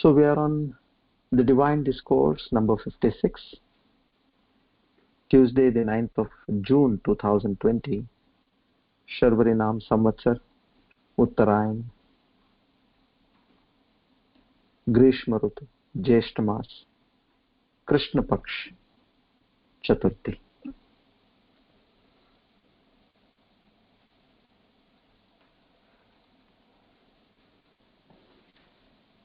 So we are on the Divine Discourse number 56, Tuesday the 9th of June 2020, Sharvarinam Samvatsar, Uttarayan, Grishma Rutu, Jyeshta Mas, Krishna Paksh, Chaturthi.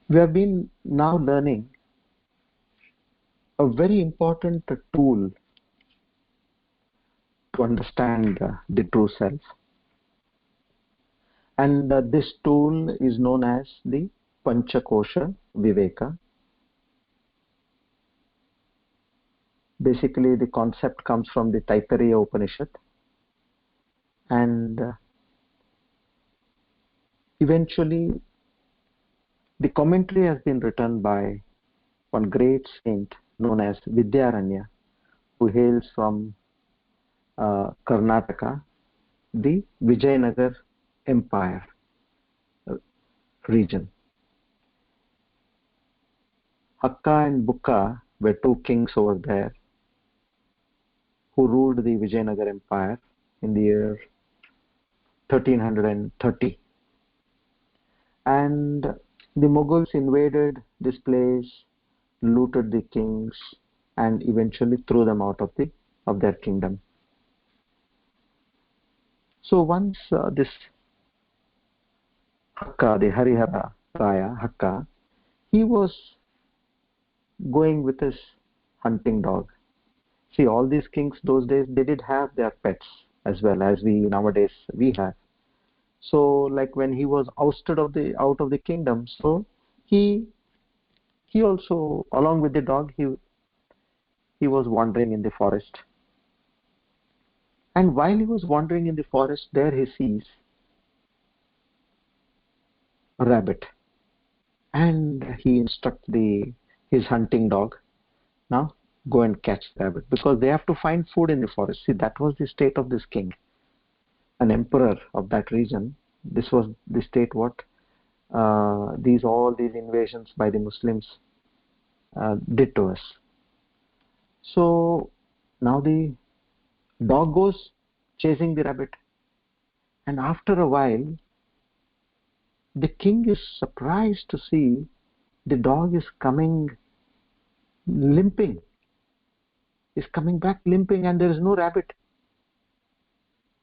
We have been now learning a very important tool to understand the true self. And this tool is known as the Panchakosha Viveka. Basically, the concept comes from the Taittiriya Upanishad. And eventually, the commentary has been written by one great saint known as Vidyaranya, who hails from Karnataka, the Vijayanagar Empire region. Hakka and Bukka were two kings over there who ruled the Vijayanagar Empire in the year 1330. And the Mughals invaded this place, looted the kings, and eventually threw them out of their kingdom. So once this Hakka, the Harihara Raya, Hakka, he was going with his hunting dog. See, all these kings those days, they did have their pets as well as nowadays we have. So like when he was ousted out of the kingdom, so he also, along with the dog, he was wandering in the forest. And while he was wandering in the forest, there he sees a rabbit. And he instructs his hunting dog, now go and catch the rabbit, because they have to find food in the forest. See, that was the state of this king, an emperor of that region. This was the state what all these invasions by the Muslims did to us. So now the dog goes chasing the rabbit, and after a while the king is surprised to see the dog is coming limping. Is coming back limping, and there is no rabbit.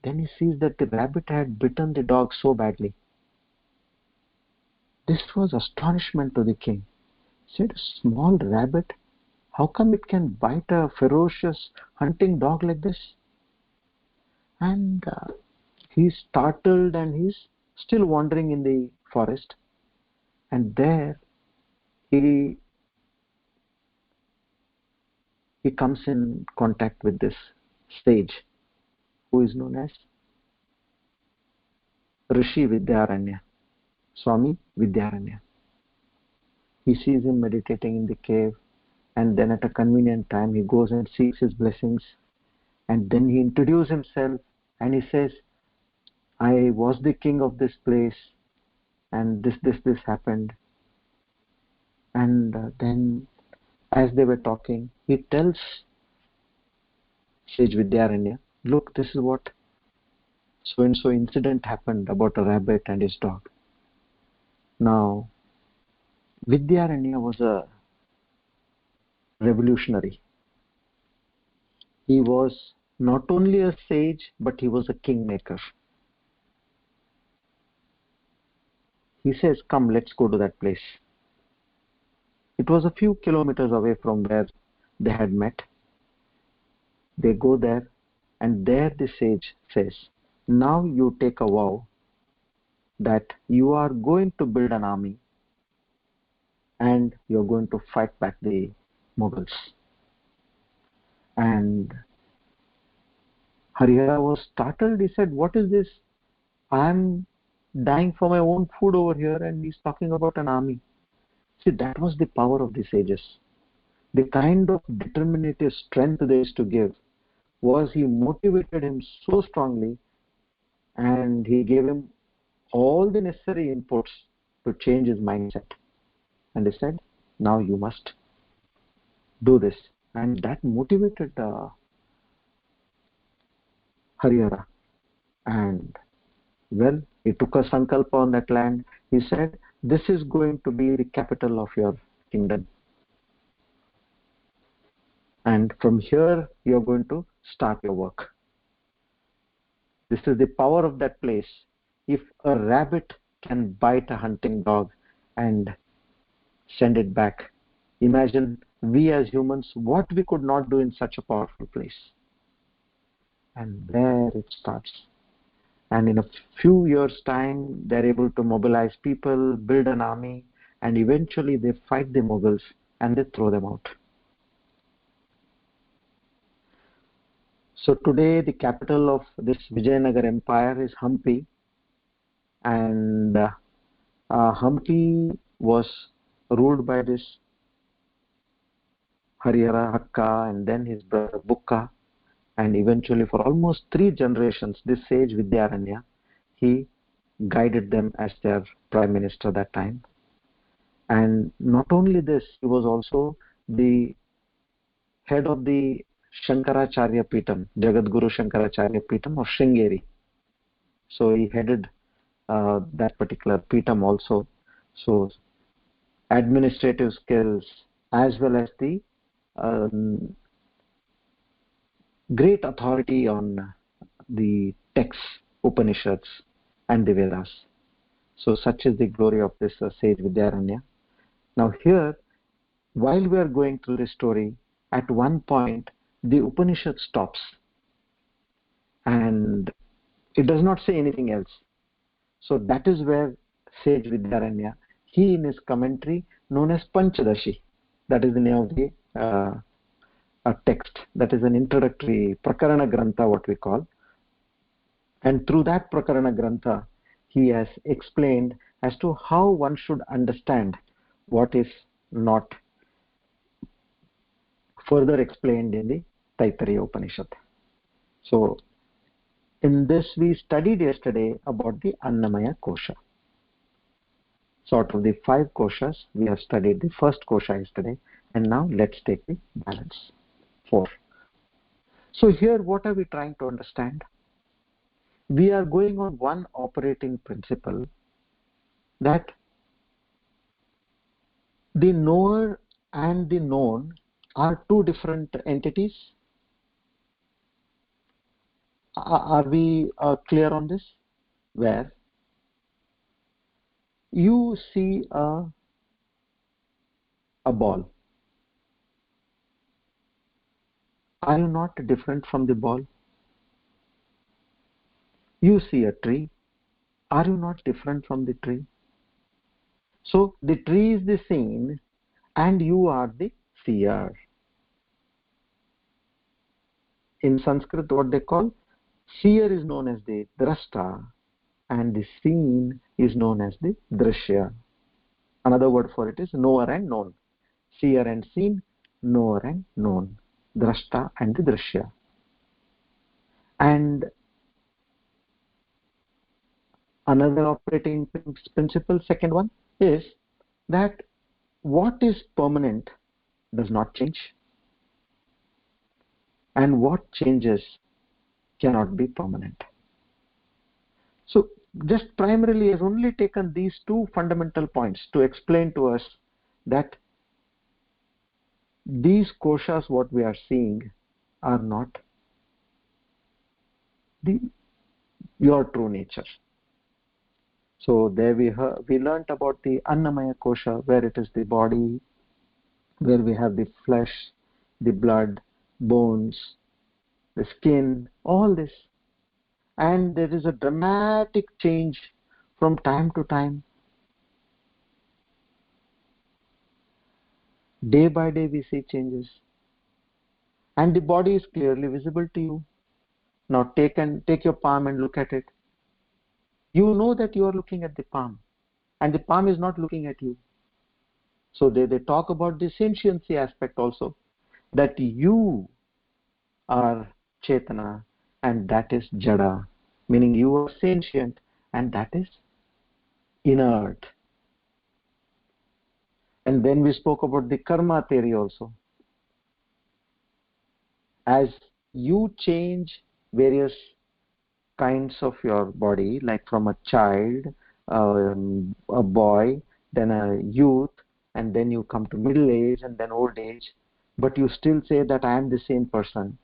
Then he sees that the rabbit had bitten the dog so badly. This was astonishment to the king. He said, a small rabbit, how come it can bite a ferocious hunting dog like this? And he's startled, and he's still wandering in the forest. And there he comes in contact with this sage who is known as Rishi Vidyaranya, Swami Vidyaranya. He sees him meditating in the cave, and then at a convenient time he goes and seeks his blessings, and then he introduces himself and he says, I was the king of this place, and this happened. And then as they were talking, he tells Sage Vidyaranya, look, this is what so and so incident happened about a rabbit and his dog. Now, Vidyaranya was a revolutionary. He was not only a sage, but he was a kingmaker. He says, come, let's go to that place. It was a few kilometers away from where they had met. They go there, and there the sage says, now you take a vow that you are going to build an army and you're going to fight back the Mughals. And Harihara was startled. He said, what is this? I'm dying for my own food over here, and he's talking about an army. See, that was the power of the sages. The kind of determinative strength they used to give was he motivated him so strongly, and he gave him all the necessary inputs to change his mindset. And he said, Now you must do this. And that motivated Harihara. And well, he took a sankalpa on that land. He said, this is going to be the capital of your kingdom. And from here, you're going to start your work. This is the power of that place. If a rabbit can bite a hunting dog and send it back, imagine we as humans, what we could not do in such a powerful place. And there it starts. And in a few years' time, they're able to mobilize people, build an army, and eventually they fight the Mughals and they throw them out. So today the capital of this Vijayanagar Empire is Hampi, and Hampi was ruled by this Harihara Hakka and then his brother Bukka, and eventually for almost 3 generations this sage Vidyaranya, he guided them as their prime minister that time. And not only this, he was also the head of the Shankaracharya Peetham, Jagadguru Shankaracharya Peetham of Sringeri. So he headed that particular Peetham also. So administrative skills as well as the great authority on the texts, Upanishads and the Vedas. So such is the glory of this sage Vidyaranya. Now here, while we are going through this story, at one point the Upanishad stops and it does not say anything else. So that is where sage Vidyaranya, he in his commentary known as Panchadashi, that is the name of the a text, that is an introductory Prakarana Grantha, what we call. And through that Prakarana Grantha, he has explained as to how one should understand what is not further explained in the Taittiriya Upanishad. So in this we studied yesterday about the Annamaya Kosha. So out of the 5 koshas, we have studied the first kosha yesterday, and now let's take the balance, 4. So here what are we trying to understand? We are going on one operating principle, that the knower and the known are 2 different entities. Are we clear on this? Where you see a ball. Are you not different from the ball? You see a tree. Are you not different from the tree? So the tree is the seen and you are the seer. In Sanskrit, what they call seer is known as the drashta and the seen is known as the drishya. Another word for it is knower and known. Seer and seen, knower and known. Drashta and the drishya. And another operating principle, second one, is that what is permanent does not change, and what changes cannot be permanent. So just primarily has only taken these 2 fundamental points to explain to us that these koshas, what we are seeing, are not your true nature. So there we learnt about the Annamaya Kosha, where it is the body, where we have the flesh, the blood, bones, the skin, all this. And there is a dramatic change from time to time. Day by day we see changes. And the body is clearly visible to you. Now take your palm and look at it. You know that you are looking at the palm, and the palm is not looking at you. So they talk about the sentiency aspect also, that you are Chetana and that is Jada, meaning you are sentient and that is inert. And then we spoke about the karma theory also. As you change various kinds of your body, like from a child, a boy, then a youth, and then you come to middle age and then old age, but you still say that I am the same person.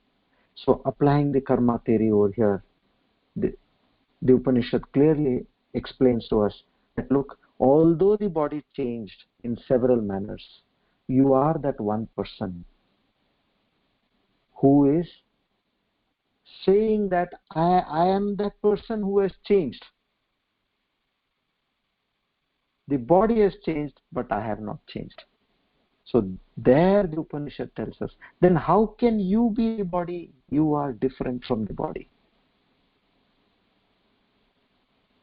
So applying the karma theory over here, the Upanishad clearly explains to us that look, although the body changed in several manners, you are that one person who is saying that I am that person who has changed. The body has changed, but I have not changed. So there the Upanishad tells us, then how can you be the body? You are different from the body.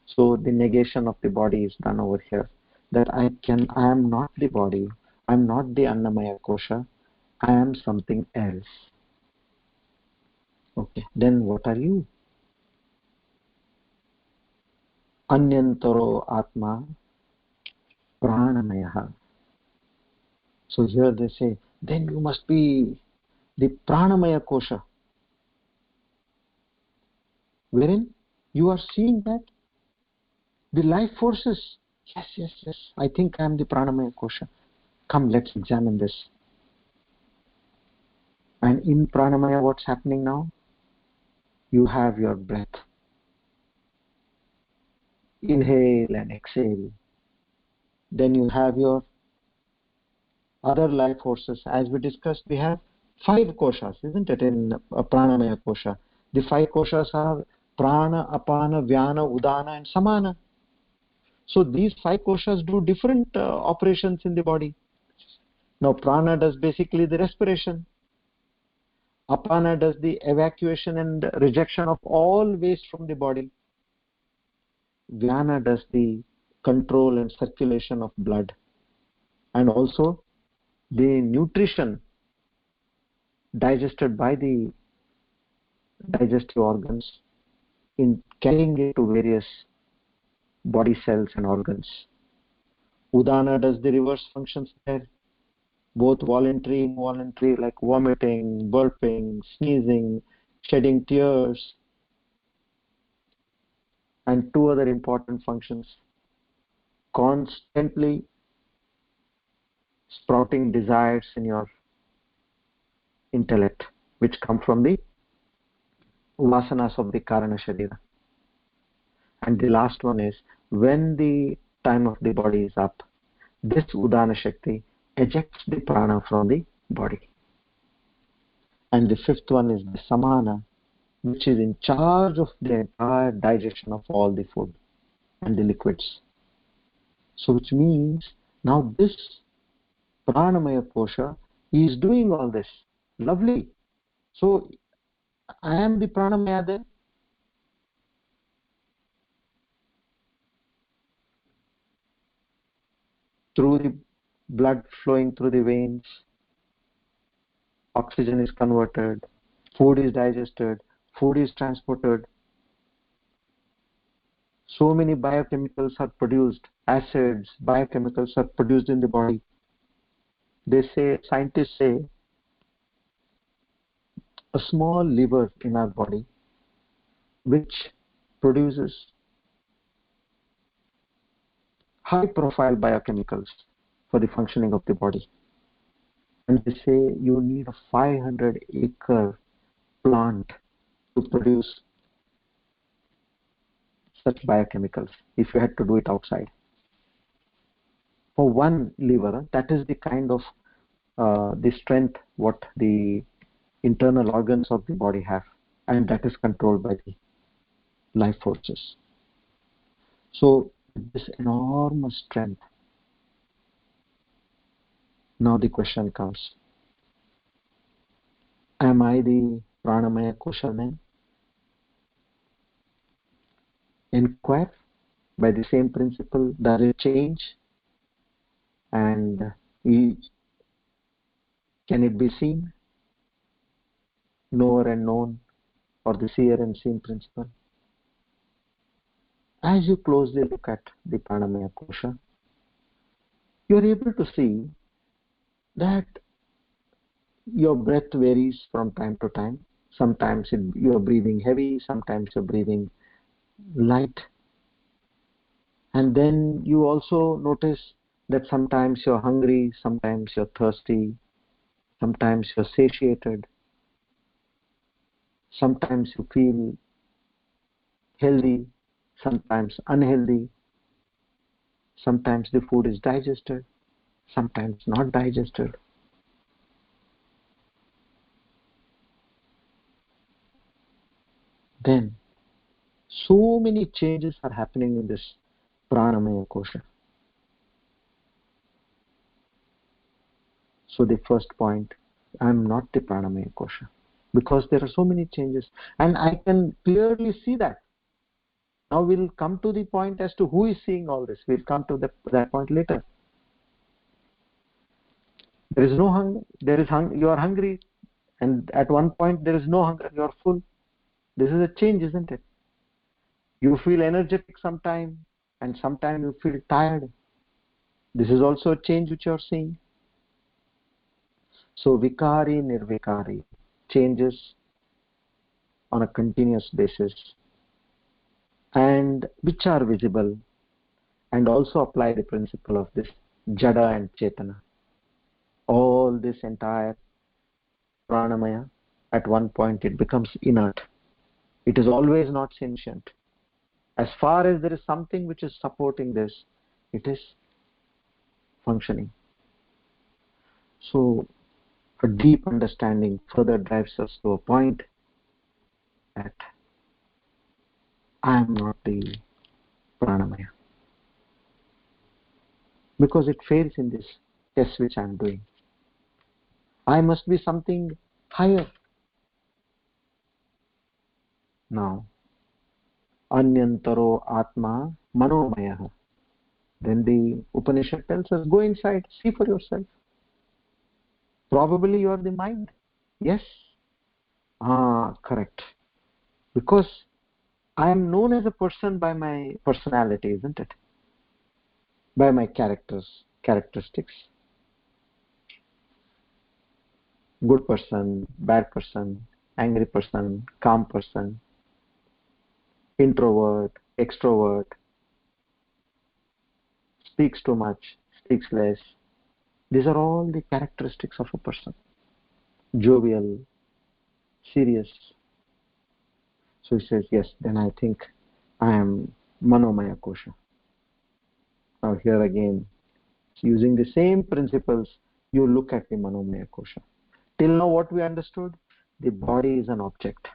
So the negation of the body is done over here. That I am not the body. I am not the Annamaya Kosha. I am something else. Okay, then what are you? Anyantaro Atma Pranamaya. So here they say, then you must be the Pranamaya Kosha, wherein you are seeing that the life forces. Yes. I think I am the Pranamaya Kosha. Come, let's examine this. And in Pranamaya, what's happening now? You have your breath. Inhale and exhale. Then you have your other life forces. As we discussed, we have 5 koshas, isn't it, in Pranamaya Kosha? The 5 koshas are Prana, Apana, Vyana, Udana and Samana. So these 5 koshas do different operations in the body. Now Prana does basically the respiration. Apana does the evacuation and rejection of all waste from the body. Vyana does the control and circulation of blood. And also the nutrition digested by the digestive organs in carrying it to various body cells and organs. Udana does the reverse functions there, both voluntary and involuntary, like vomiting, burping, sneezing, shedding tears, and 2 other important functions: constantly sprouting desires in your intellect, which come from the vasanas of the Karana Sharira. And the last one is, when the time of the body is up, this Udana Shakti ejects the prana from the body. And the 5th one is the Samana, which is in charge of the entire digestion of all the food and the liquids. So which means now this Pranamaya Kosha is doing all this. Lovely. So I am the Pranamaya then. Through the blood flowing through the veins, oxygen is converted, food is digested, food is transported. So many biochemicals are produced, acids, biochemicals are produced in the body. They say, scientists say, a small liver in our body which produces high profile biochemicals for the functioning of the body. And they say you need a 500-acre plant to produce such biochemicals if you had to do it outside. For one liver, that is the kind of the strength what the internal organs of the body have, and that is controlled by the life forces. So this enormous strength, now the question comes, am I the Pranamaya Kosha then? Inquire by the same principle, does it change? And can it be seen? Knower and known, or the seer and seen principle? As you closely look at the Pranamaya Kosha, you're able to see that your breath varies from time to time. Sometimes you're breathing heavy, sometimes you're breathing light. And then you also notice that sometimes you're hungry, sometimes you're thirsty, sometimes you're satiated, sometimes you feel healthy, sometimes unhealthy, sometimes the food is digested, sometimes not digested. Then so many changes are happening in this pranamaya kosha. So the first point, I'm not the pranamaya kosha, because there are so many changes, and I can clearly see that. Now we'll come to the point as to who is seeing all this. We'll come to that point later. There is no hunger. You are hungry, and at one point there is no hunger. You are full. This is a change, isn't it? You feel energetic sometime, and sometime you feel tired. This is also a change which you are seeing. So vikari, nirvikari, changes on a continuous basis, and which are visible, and also apply the principle of this jada and chetana. All this entire pranamaya, at one point it becomes inert. It is always not sentient. As far as there is something which is supporting this, it is functioning. So a deep understanding further drives us to a point that I am not the pranamaya, because it fails in this test which I am doing. I must be something higher. Now, anyantaro atma manomaya. Then the Upanishad tells us, go inside, see for yourself. Probably you are the mind. Yes. Correct. Because I am known as a person by my personality, isn't it? By my characteristics. Good person, bad person, angry person, calm person, introvert, extrovert, speaks too much, speaks less. These are all the characteristics of a person. Jovial, serious. So he says, yes, then I think I am manomaya kosha. Now here again, using the same principles, you look at the manomaya kosha. Till now what we understood, the body is an object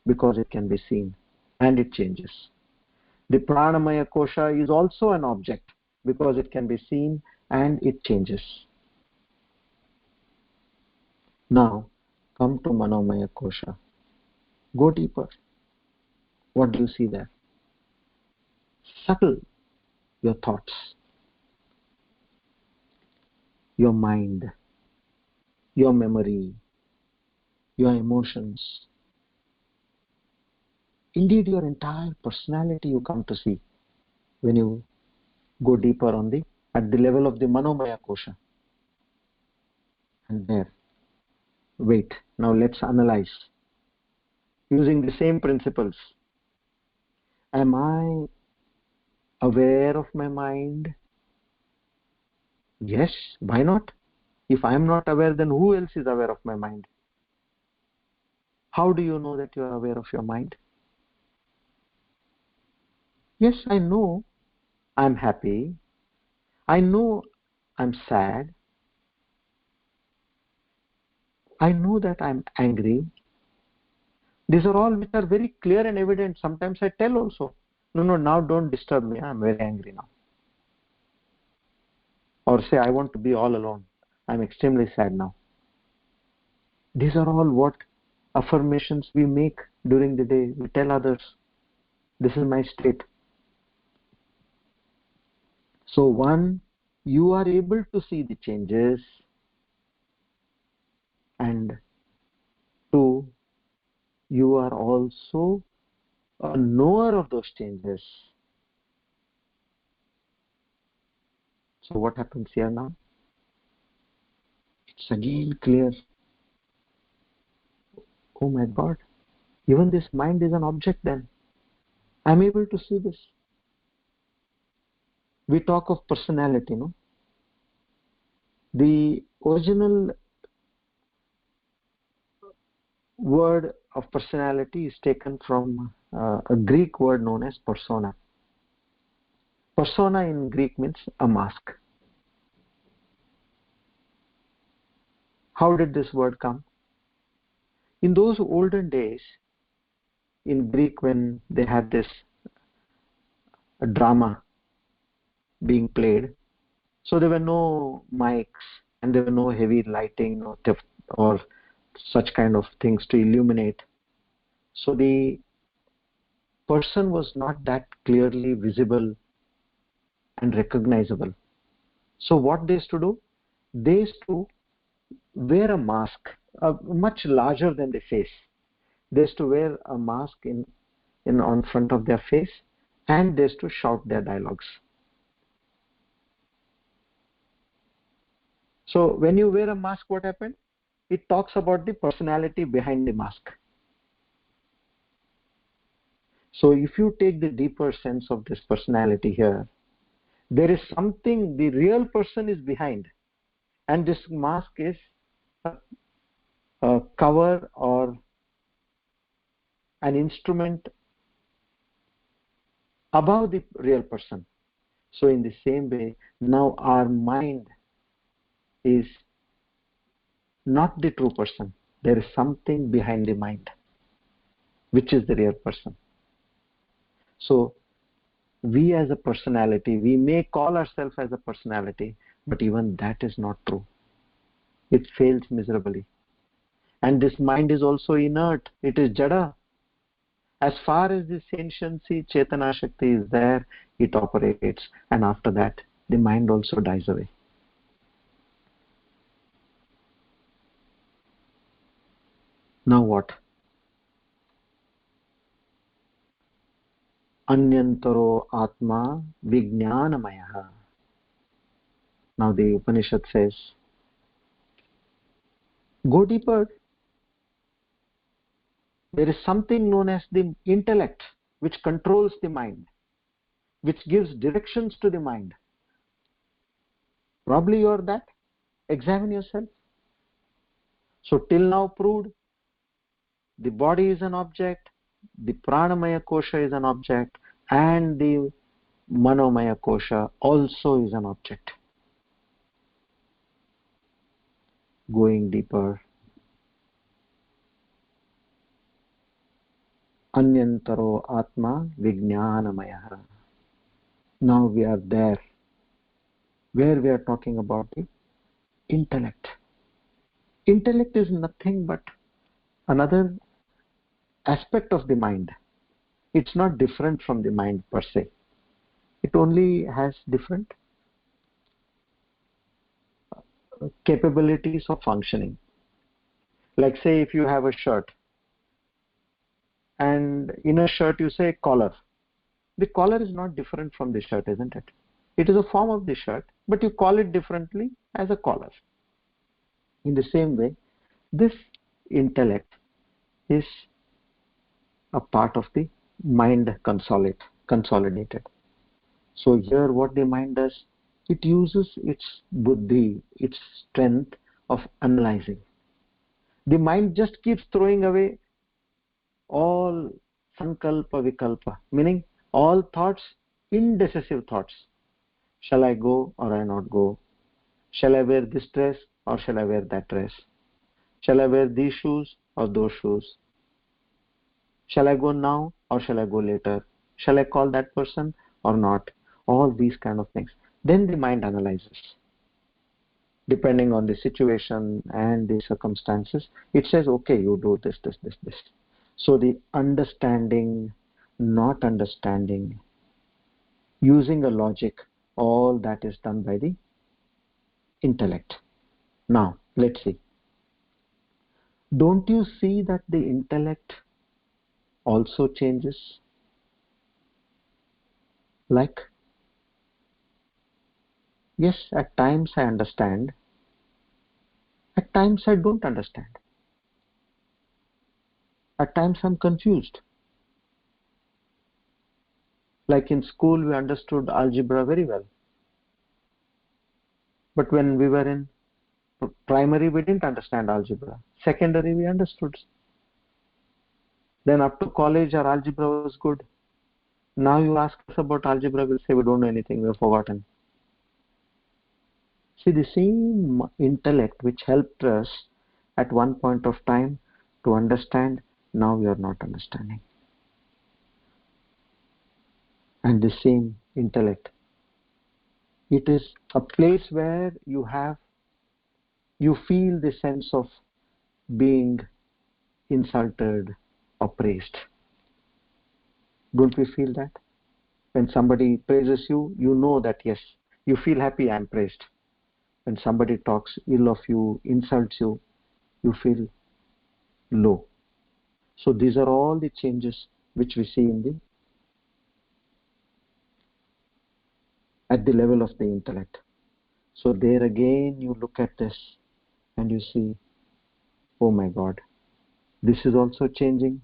because it can be seen and it changes. The pranamaya kosha is also an object because it can be seen and it changes. Now come to manomaya kosha. Go deeper. What do you see there? Subtle your thoughts, your mind, your memory, your emotions. Indeed, your entire personality you come to see when you go deeper at the level of the manomaya kosha. And there, wait, now let's analyze using the same principles. Am I aware of my mind? Yes, why not? If I am not aware, then who else is aware of my mind? How do you know that you are aware of your mind? Yes, I know I'm happy. I know I'm sad. I know that I'm angry. These are all which are very clear and evident. Sometimes I tell also, no, now don't disturb me. I'm very angry now. Or say, I want to be all alone. I'm extremely sad now. These are all what affirmations we make during the day. We tell others, this is my state. So one, you are able to see the changes, and two, you are also a knower of those changes. So what happens here now? It's again clear. Oh my God, even this mind is an object then. I'm able to see this. We talk of personality, no? The original word of personality is taken from a Greek word known as persona. Persona in Greek means a mask. How did this word come? In those olden days, in Greek, when they had this drama being played, so there were no mics and there were no heavy lighting or such kind of things to illuminate. So the person was not that clearly visible and recognizable. So what they used to do? They used to wear a mask much larger than the face. They used to wear a mask in on front of their face, and they used to shout their dialogues. So when you wear a mask, what happened? It talks about the personality behind the mask. So if you take the deeper sense of this personality here, there is something, the real person is behind, and this mask is a cover or an instrument above the real person. So in the same way, now our mind is not the true person. There is something behind the mind, which is the real person. So we as a personality, we may call ourselves as a personality, but even that is not true. It fails miserably. And this mind is also inert. It is jada. As far as this sentiency, Chetana Shakti is there, it operates. And after that, the mind also dies away. Now what? Anyantaro Atma Vijnanamaya. Now the Upanishad says, go deeper. There is something known as the intellect, which controls the mind, which gives directions to the mind. Probably you are that. Examine yourself. So till now proved, the body is an object, the pranamaya kosha is an object, and the manomaya kosha also is an object. Going deeper. Anyantaro Atma Vijnanamaya. Now we are there, where we are talking about the intellect. Intellect is nothing but another aspect of the mind. It's not different from the mind per se. It only has different capabilities of functioning. Like say if you have a shirt, and in a shirt you say collar. The collar is not different from the shirt, isn't it? It is a form of the shirt, but you call it differently as a collar. In the same way, this intellect is a part of the mind consolidated. So here what the mind does, it uses its buddhi, its strength of analyzing. The mind just keeps throwing away all sankalpa vikalpa, meaning all thoughts, indecisive thoughts. Shall I go or I not go? Shall I wear this dress or shall I wear that dress? Shall I wear these shoes or those shoes? Shall I go now or shall I go later? Shall I call that person or not? All these kind of things. Then the mind analyzes. Depending on the situation and the circumstances, it says, okay, you do this, this, this, this. So the understanding, not understanding, using a logic, all that is done by the intellect. Now, let's see. Don't you see that the intellect also changes? Like Yes, at times I understand, at times I don't understand. At times I'm confused. Like in school, we understood algebra very well. But when we were in primary, we didn't understand algebra. Secondary, we understood. Then up to college, our algebra was good. Now you ask us about algebra, we'll say we don't know anything, we've forgotten. See, the same intellect which helped us at one point of time to understand, now we are not understanding. And the same intellect, it is a place where you feel the sense of being insulted or praised. Don't we feel that? When somebody praises you, you know that yes, you feel happy, I am praised. When somebody talks ill of you, insults you, you feel low. So these are all the changes which we see at the level of the intellect. So there again you look at this and you see, oh my God, this is also changing,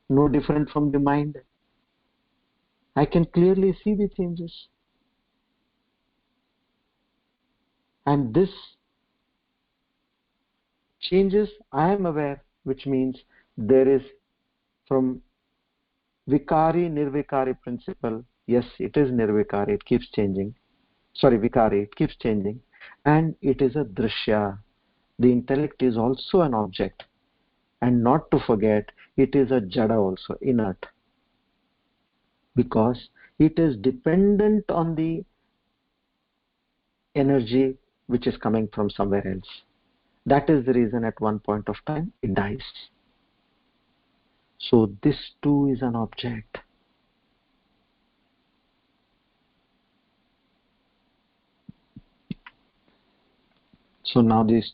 no different from the mind. I can clearly see the changes. And this changes, I am aware, which means there is from Vikari, Nirvikari principle. Yes, it is Nirvikari, it keeps changing. Sorry, Vikari, it keeps changing. And it is a Drishya. The intellect is also an object. And not to forget, it is a Jada also, inert. Because it is dependent on the energy which is coming from somewhere else. That is the reason at one point of time it dies. So this too is an object. So now this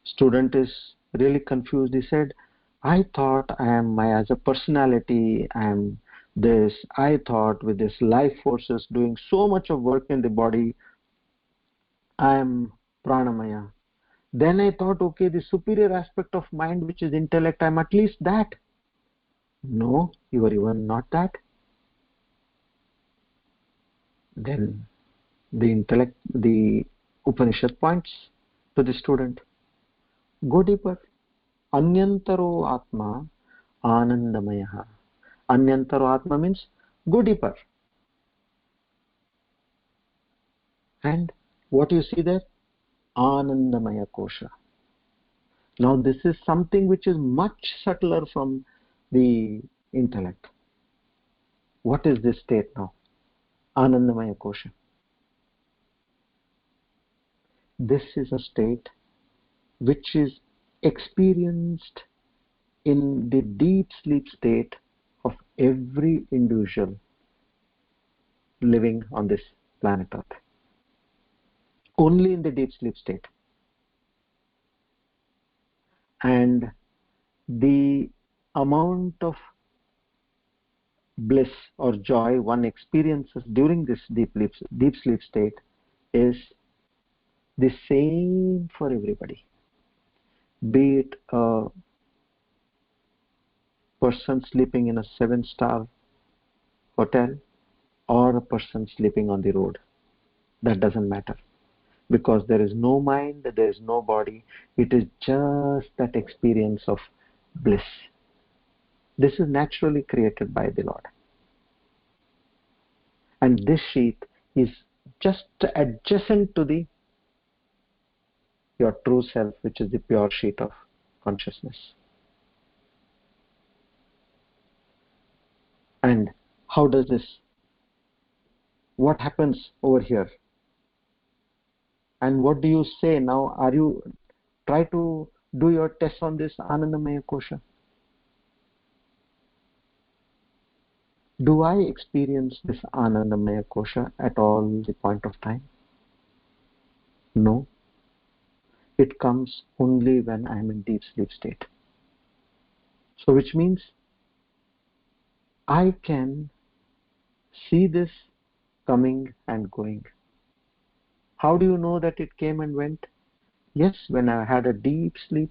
student is really confused. He said, I thought as a personality, I am this. I thought with this life forces doing so much of work in the body, I am pranamaya. Then I thought, okay, the superior aspect of mind, which is intellect, I'm at least that. No, you are even not that. Then the Upanishad points to the student. Go deeper. Anyantaro Atma Anandamaya. Anyantaro Atma means go deeper. And what you see there? Anandamaya Kosha. Now this is something which is much subtler from the intellect. What is this state now? Anandamaya Kosha. This is a state which is experienced in the deep sleep state of every individual living on this planet Earth. Only in the deep sleep state. And the amount of bliss or joy one experiences during this deep sleep state is the same for everybody. Be it a person sleeping in a 7-star hotel or a person sleeping on the road. That doesn't matter. Because there is no mind, there is no body. It is just that experience of bliss. This is naturally created by the Lord. And this sheath is just adjacent to your true self, which is the pure sheath of consciousness. And how does this, what happens over here? And what do you say now? Are you try to do your test on this Anandamaya Kosha? Do I experience this Anandamaya Kosha at all the point of time? No. It comes only when I am in deep sleep state. So which means I can see this coming and going. How do you know that it came and went? Yes, when I had a deep sleep,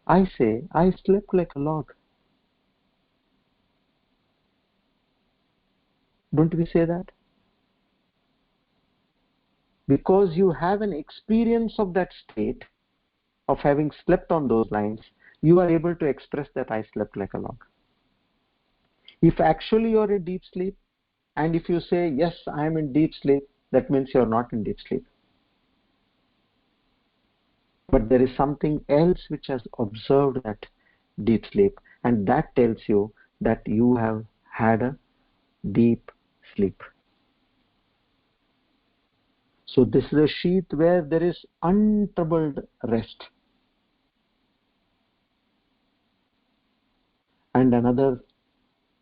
I say I slept like a log. Don't we say that? Because you have an experience of that state, of having slept on those lines, you are able to express that I slept like a log. If actually you're in deep sleep, and if you say, yes, I am in deep sleep, that means you're not in deep sleep. But there is something else which has observed that deep sleep, and that tells you that you have had a deep sleep. So this is a sheath where there is untroubled rest. And another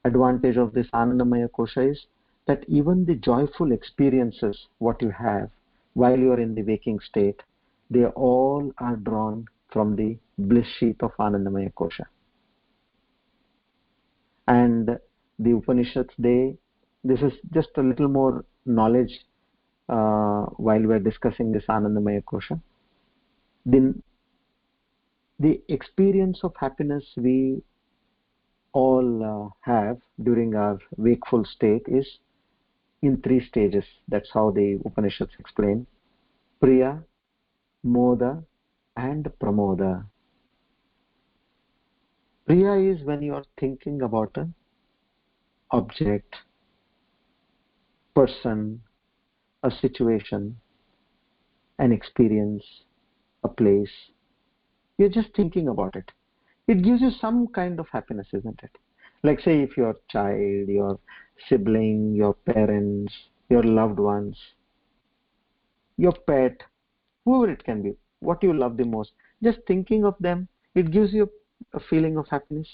advantage of this Anandamaya Kosha is that even the joyful experiences what you have while you are in the waking state, they all are drawn from the bliss sheath of Anandamaya Kosha. And the Upanishads, this is just a little more knowledge while we are discussing this Anandamaya Kosha. The experience of happiness we all have during our wakeful state is in 3 stages. That's how the Upanishads explain: Priya, Moda, and Pramoda. Priya is when you are thinking about an object, person, a situation, an experience, a place. You're just thinking about it. It gives you some kind of happiness, isn't it? Like, say, if your child, your sibling, your parents, your loved ones, your pet, whoever it can be, what you love the most, just thinking of them, it gives you a feeling of happiness.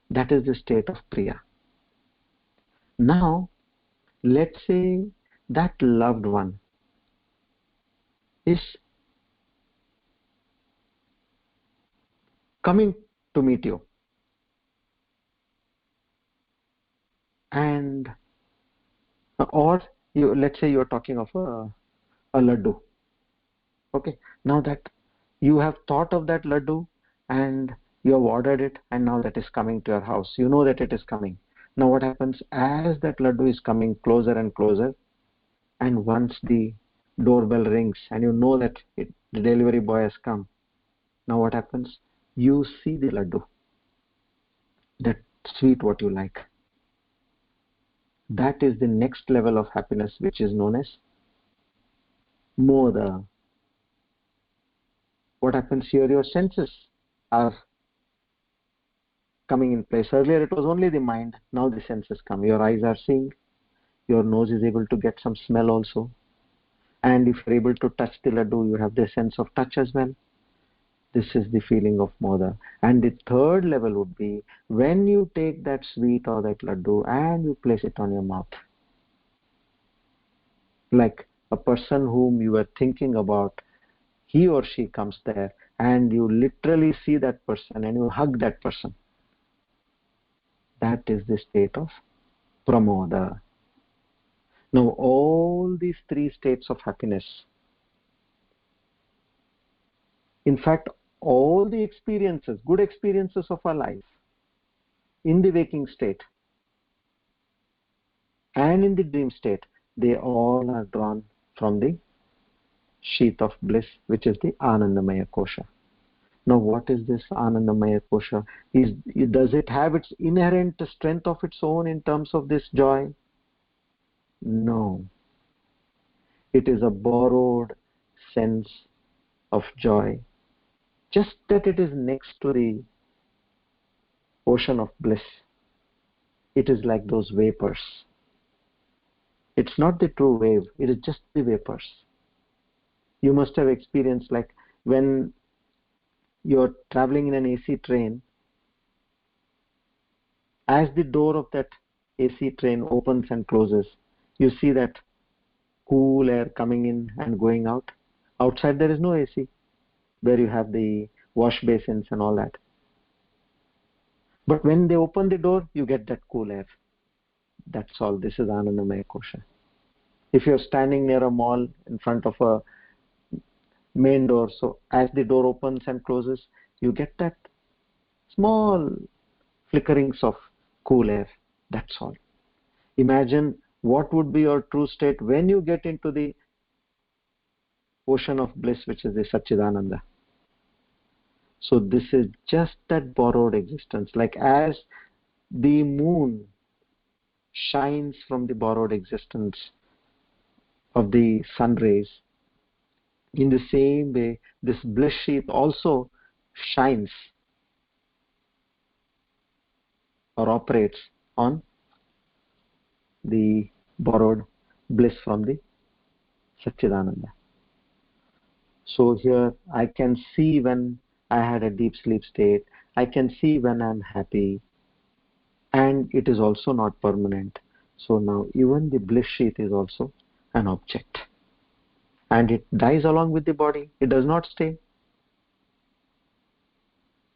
That is the state of Priya. Now, let's say that loved one is coming to meet you, and or you, let's say you're talking of a laddu. Okay, now that you have thought of that laddu and you have ordered it, and now that is coming to your house, you know that it is coming. Now what happens, as that laddu is coming closer and closer, and once the doorbell rings and you know that the delivery boy has come, now what happens, you see the laddu, that sweet what you like. That is the next level of happiness, which is known as moda. What happens here, your senses are coming in place. Earlier it was only the mind, now the senses come. Your eyes are seeing, your nose is able to get some smell also, and if you're able to touch the laddu, you have the sense of touch as well. This is the feeling of moda. And the third level would be when you take that sweet or that laddu and you place it on your mouth, like a person whom you were thinking about, he or she comes there and you literally see that person and you hug that person. That is the state of pramoda. Now all these 3 states of happiness, in fact all the experiences, good experiences of our life in the waking state and in the dream state, they all are drawn from the sheath of bliss, which is the Anandamaya Kosha. Now what is this Anandamaya Kosha? Does it have its inherent strength of its own in terms of this joy? No. It is a borrowed sense of joy, just that it is next to the ocean of bliss. It is like those vapors. It's not the true wave, it is just the vapors. You must have experienced, like when you're traveling in an AC train, as the door of that AC train opens and closes, you see that cool air coming in and going out. Outside there is no AC, where you have the wash basins and all that. But when they open the door, you get that cool air. That's all. This is Anandamaya Kosha. If you're standing near a mall in front of a main door. So as the door opens and closes, you get that small flickerings of cool air. That's all. Imagine what would be your true state when you get into the ocean of bliss, which is the Satchidananda. So this is just that borrowed existence. Like as the moon shines from the borrowed existence of the sun rays, in the same way, this bliss sheath also shines or operates on the borrowed bliss from the Satchidananda. So here I can see when I had a deep sleep state, I can see when I'm happy, and it is also not permanent. So now even the bliss sheath is also an object. And it dies along with the body. It does not stay.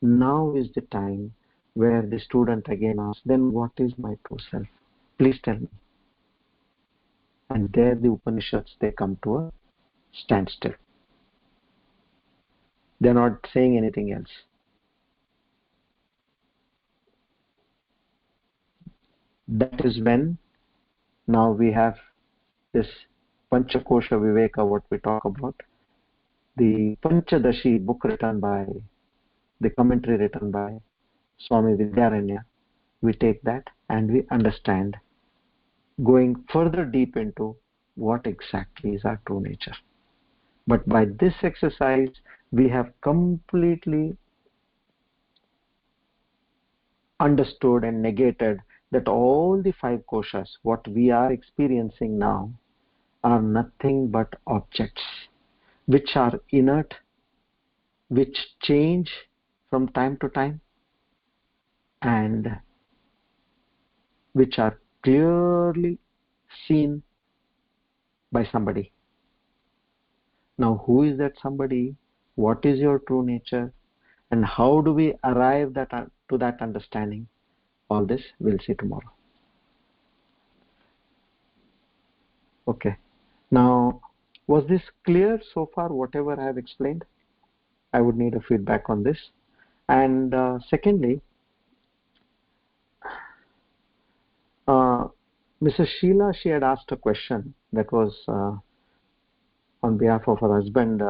Now is the time where the student again asks, then what is my true self? Please tell me. And there the Upanishads, they come to a standstill. They're not saying anything else. That is when now we have this Panchakosha Viveka, what we talk about, the Panchadashi book written by, the commentary written by Swami Vidyaranya. We take that and we understand, going further deep into what exactly is our true nature. But by this exercise, we have completely understood and negated that all the five koshas, what we are experiencing now, are nothing but objects, which are inert, which change from time to time, and which are clearly seen by somebody. Now, who is that somebody? What is your true nature? And how do we arrive to that understanding? All this we'll see tomorrow. Okay. Now, was this clear so far, whatever I have explained? I would need a feedback on this. And secondly, Mrs. Sheila, she had asked a question that was on behalf of her husband,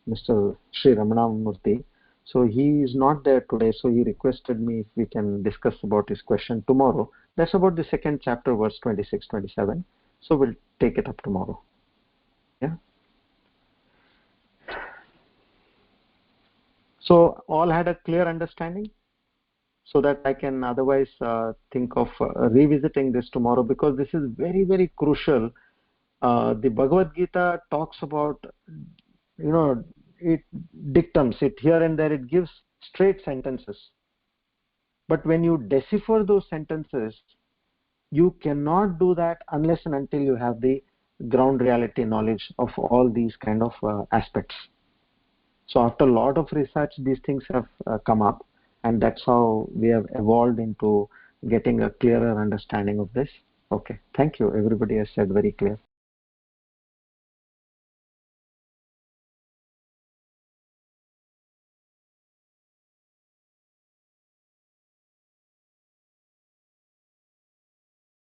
Mr. Sri Ramanamurthy. So he is not there today, so he requested me if we can discuss about his question tomorrow. That's about the second chapter, verse 26, 27. So we'll take it up tomorrow. Yeah. So all had a clear understanding, so that I can otherwise think of revisiting this tomorrow, because this is very, very crucial. The Bhagavad Gita talks about, it dictums, it here and there, it gives straight sentences. But when you decipher those sentences, you cannot do that unless and until you have the ground reality knowledge of all these kind of aspects. So after a lot of research, these things have come up, and that's how we have evolved into getting a clearer understanding of this. Okay, thank you. Everybody has said very clear.